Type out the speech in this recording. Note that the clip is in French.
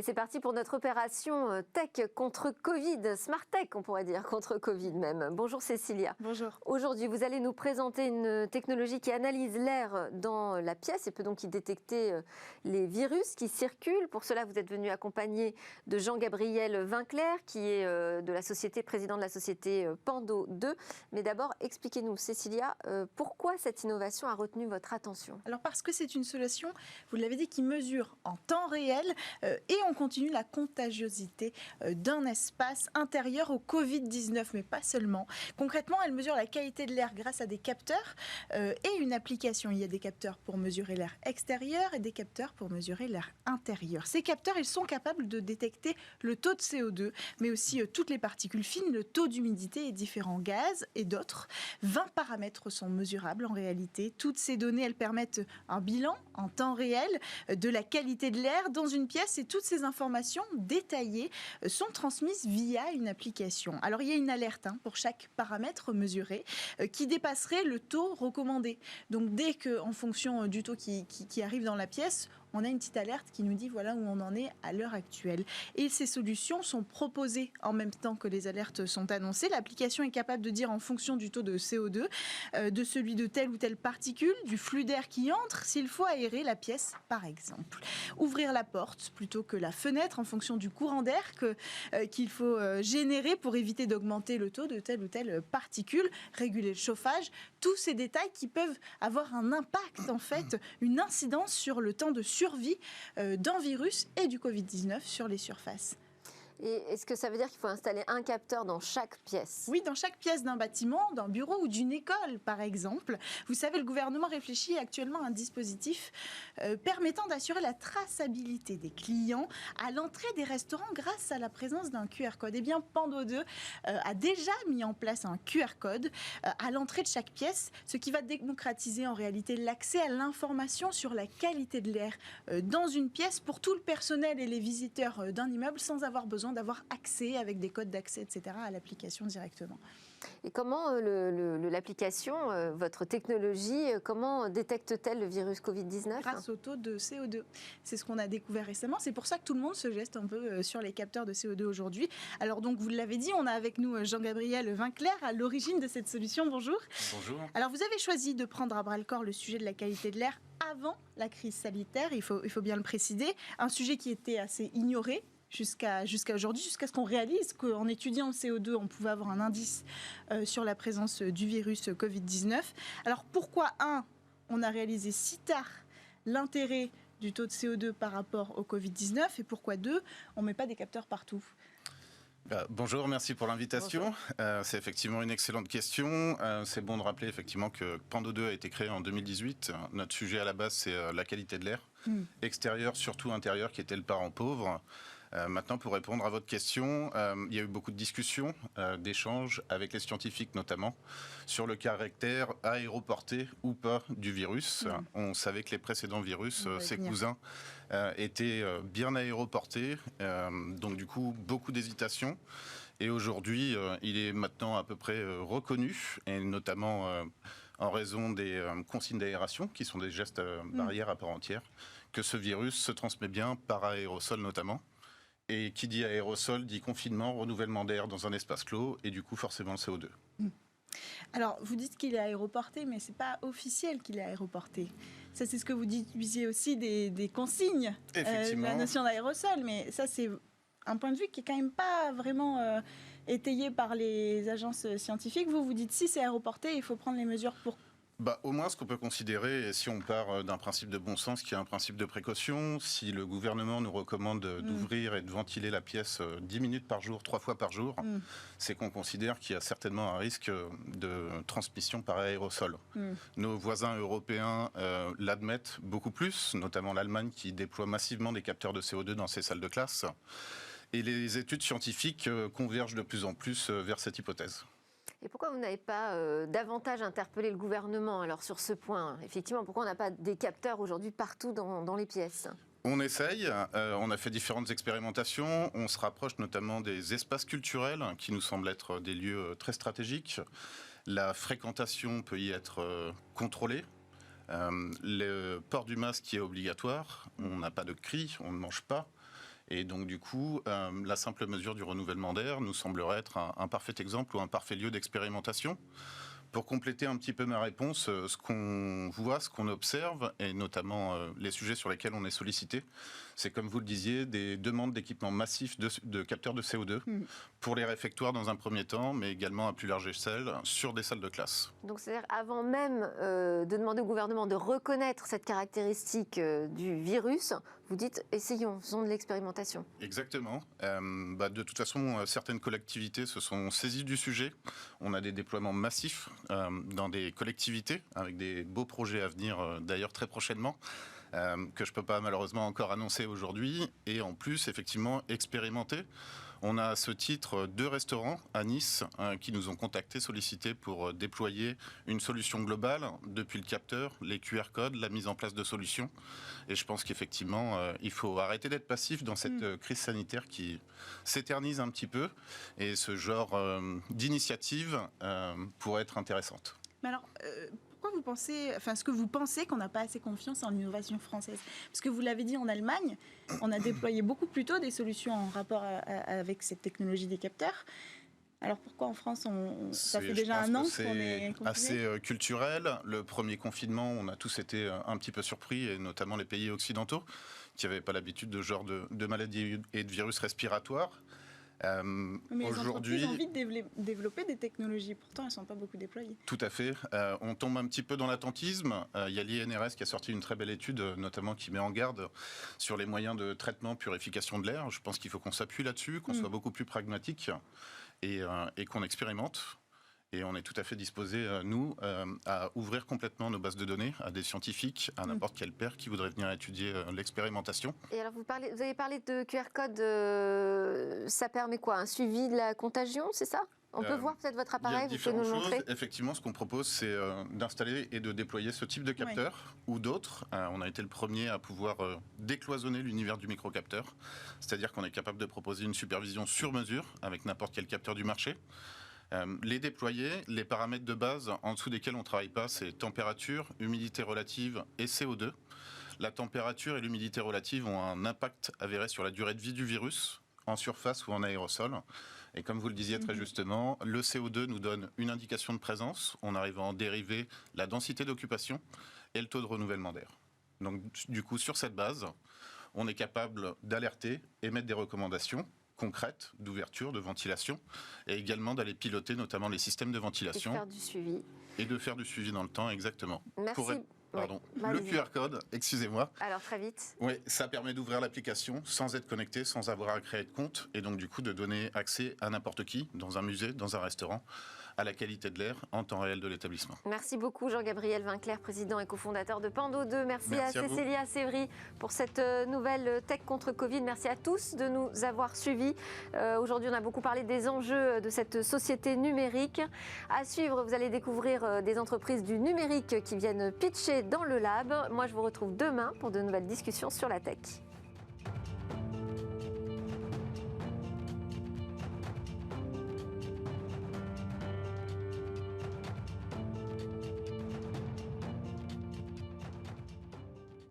Et c'est parti pour notre opération Tech contre Covid, Smart Tech on pourrait dire, contre Covid même. Bonjour Cécilia. Bonjour. Aujourd'hui, vous allez nous présenter une technologie qui analyse l'air dans la pièce et peut donc y détecter les virus qui circulent. Pour cela, vous êtes venu accompagné de Jean-Gabriel Vinclair, qui est président de la société Pando 2. Mais d'abord, expliquez-nous, Cécilia, pourquoi cette innovation a retenu votre attention? Alors parce que c'est une solution, vous l'avez dit, qui mesure en temps réel et on continue la contagiosité d'un espace intérieur au Covid-19, mais pas seulement. Concrètement, elle mesure la qualité de l'air grâce à des capteurs et une application. Il y a des capteurs pour mesurer l'air extérieur et des capteurs pour mesurer l'air intérieur. Ces capteurs, ils sont capables de détecter le taux de CO2, mais aussi toutes les particules fines, le taux d'humidité et différents gaz et d'autres. 20 paramètres sont mesurables en réalité. Toutes ces données, elles permettent un bilan en temps réel de la qualité de l'air dans une pièce et toutes ces informations détaillées sont transmises via une application. Alors il y a une alerte pour chaque paramètre mesuré qui dépasserait le taux recommandé. Donc dès qu'en fonction du taux qui arrive dans la pièce, on a une petite alerte qui nous dit voilà où on en est à l'heure actuelle. Et ces solutions sont proposées en même temps que les alertes sont annoncées. L'application est capable de dire en fonction du taux de CO2, de celui de telle ou telle particule, du flux d'air qui entre, s'il faut aérer la pièce par exemple. Ouvrir la porte plutôt que la fenêtre en fonction du courant d'air qu'il faut générer pour éviter d'augmenter le taux de telle ou telle particule, réguler le chauffage, tous ces détails qui peuvent avoir un impact en fait, une incidence sur le temps de survie d'un virus et du Covid-19 sur les surfaces. Et est-ce que ça veut dire qu'il faut installer un capteur dans chaque pièce? Oui, dans chaque pièce d'un bâtiment, d'un bureau ou d'une école, par exemple. Vous savez, le gouvernement réfléchit actuellement à un dispositif permettant d'assurer la traçabilité des clients à l'entrée des restaurants grâce à la présence d'un QR code. Eh bien, Pando 2 a déjà mis en place un QR code à l'entrée de chaque pièce, ce qui va démocratiser en réalité l'accès à l'information sur la qualité de l'air dans une pièce pour tout le personnel et les visiteurs d'un immeuble sans avoir besoin d'avoir accès avec des codes d'accès, etc. à l'application directement. Et comment l'application, votre technologie, comment détecte-t-elle le virus Covid-19? Grâce au taux de CO2. C'est ce qu'on a découvert récemment. C'est pour ça que tout le monde se geste un peu sur les capteurs de CO2 aujourd'hui. Alors donc, vous l'avez dit, on a avec nous Jean-Gabriel Vinclair à l'origine de cette solution. Bonjour. Bonjour. Alors vous avez choisi de prendre à bras-le-corps le sujet de la qualité de l'air avant la crise sanitaire, il faut bien le préciser. Un sujet qui était assez ignoré jusqu'à aujourd'hui, jusqu'à ce qu'on réalise qu'en étudiant le CO2, on pouvait avoir un indice sur la présence du virus Covid-19. Alors pourquoi, on a réalisé si tard l'intérêt du taux de CO2 par rapport au Covid-19 et pourquoi, on ne met pas des capteurs partout? Bonjour, merci pour l'invitation. C'est effectivement une excellente question. C'est bon de rappeler effectivement que Pando 2 a été créé en 2018. Notre sujet à la base, c'est la qualité de l'air, extérieur, surtout intérieur, qui était le parent pauvre. Maintenant, pour répondre à votre question, il y a eu beaucoup de discussions, d'échanges avec les scientifiques notamment, sur le caractère aéroporté ou pas du virus. On savait que les précédents virus, ses cousins, étaient bien aéroportés, donc du coup, beaucoup d'hésitation. Et aujourd'hui, il est maintenant à peu près reconnu, et notamment en raison des consignes d'aération, qui sont des gestes barrières à part entière, que ce virus se transmet bien par aérosol notamment. Et qui dit aérosol dit confinement, renouvellement d'air dans un espace clos et du coup forcément le CO2. Alors vous dites qu'il est aéroporté, mais c'est pas officiel qu'il est aéroporté. Ça c'est ce que vous disiez aussi des consignes, la notion d'aérosol, mais ça c'est un point de vue qui est quand même pas vraiment étayé par les agences scientifiques. Vous dites si c'est aéroporté, il faut prendre les mesures pour... Au moins, ce qu'on peut considérer, et si on part d'un principe de bon sens qui est un principe de précaution, si le gouvernement nous recommande d'ouvrir et de ventiler la pièce 10 minutes par jour, 3 fois par jour, c'est qu'on considère qu'il y a certainement un risque de transmission par aérosol. Nos voisins européens l'admettent beaucoup plus, notamment l'Allemagne qui déploie massivement des capteurs de CO2 dans ses salles de classe. Et les études scientifiques convergent de plus en plus vers cette hypothèse. Et pourquoi vous n'avez pas davantage interpellé le gouvernement alors sur ce point? Effectivement, pourquoi on n'a pas des capteurs aujourd'hui partout dans les pièces? On essaye, on a fait différentes expérimentations, on se rapproche notamment des espaces culturels qui nous semblent être des lieux très stratégiques. La fréquentation peut y être contrôlée. Le port du masque qui est obligatoire, on n'a pas de cris, on ne mange pas. Et donc du coup, la simple mesure du renouvellement d'air nous semblerait être un parfait exemple ou un parfait lieu d'expérimentation. Pour compléter un petit peu ma réponse, ce qu'on voit, ce qu'on observe, et notamment les sujets sur lesquels on est sollicité, c'est comme vous le disiez, des demandes d'équipements massifs de capteurs de CO2 pour les réfectoires dans un premier temps, mais également à plus large échelle sur des salles de classe. Donc c'est-à-dire avant même de demander au gouvernement de reconnaître cette caractéristique du virus, vous dites essayons, faisons de l'expérimentation. Exactement. De toute façon, certaines collectivités se sont saisies du sujet. On a des déploiements massifs dans des collectivités avec des beaux projets à venir d'ailleurs très prochainement. Que je ne peux pas malheureusement encore annoncer aujourd'hui, et en plus effectivement expérimenter. On a à ce titre 2 restaurants à Nice qui nous ont contactés, sollicités pour déployer une solution globale depuis le capteur, les QR codes, la mise en place de solutions. Et je pense qu'effectivement, il faut arrêter d'être passif dans cette crise sanitaire qui s'éternise un petit peu, et ce genre d'initiative pourrait être intéressante. Mais alors, pourquoi vous pensez, est-ce que vous pensez qu'on n'a pas assez confiance en l'innovation française? Parce que vous l'avez dit, en Allemagne, on a déployé beaucoup plus tôt des solutions en rapport avec cette technologie des capteurs. Alors pourquoi en France, ça fait déjà un an qu'on est confiné? Assez culturel. Le premier confinement, on a tous été un petit peu surpris, et notamment les pays occidentaux, qui n'avaient pas l'habitude de ce genre de maladies et de virus respiratoires. Mais les entreprises ont envie de développer des technologies, pourtant elles ne sont pas beaucoup déployées. Tout à fait. On tombe un petit peu dans l'attentisme. Il y a l'INRS qui a sorti une très belle étude, notamment qui met en garde sur les moyens de traitement, purification de l'air. Je pense qu'il faut qu'on s'appuie là-dessus, qu'on soit beaucoup plus pragmatique et qu'on expérimente. Et on est tout à fait disposés, nous, à ouvrir complètement nos bases de données à des scientifiques, à n'importe quel père qui voudrait venir étudier l'expérimentation. Et alors vous avez parlé de QR code, ça permet quoi? Un suivi de la contagion, c'est ça? On peut voir peut-être votre appareil, vous pouvez nous le montrer? Effectivement, ce qu'on propose, c'est d'installer et de déployer ce type de capteur ou d'autres. On a été le premier à pouvoir décloisonner l'univers du microcapteur. C'est-à-dire qu'on est capable de proposer une supervision sur mesure avec n'importe quel capteur du marché. Les déployer, les paramètres de base en dessous desquels on ne travaille pas, c'est température, humidité relative et CO2. La température et l'humidité relative ont un impact avéré sur la durée de vie du virus, en surface ou en aérosol. Et comme vous le disiez très justement, le CO2 nous donne une indication de présence. On arrive à en dériver la densité d'occupation et le taux de renouvellement d'air. Donc du coup, sur cette base, on est capable d'alerter, émettre des recommandations concrètes d'ouverture, de ventilation, et également d'aller piloter notamment les systèmes de ventilation. Et faire du suivi. Et de faire du suivi dans le temps, exactement. Merci. Le QR code, excusez-moi. Alors très vite. Oui, ça permet d'ouvrir l'application sans être connecté, sans avoir à créer de compte, et donc du coup de donner accès à n'importe qui, dans un musée, dans un restaurant, à la qualité de l'air en temps réel de l'établissement. Merci beaucoup Jean-Gabriel Vinclair, président et cofondateur de Pando 2. Merci à Cécilia Sévry pour cette nouvelle tech contre Covid. Merci à tous de nous avoir suivis. Aujourd'hui, on a beaucoup parlé des enjeux de cette société numérique. À suivre, vous allez découvrir des entreprises du numérique qui viennent pitcher dans le lab. Moi, je vous retrouve demain pour de nouvelles discussions sur la tech.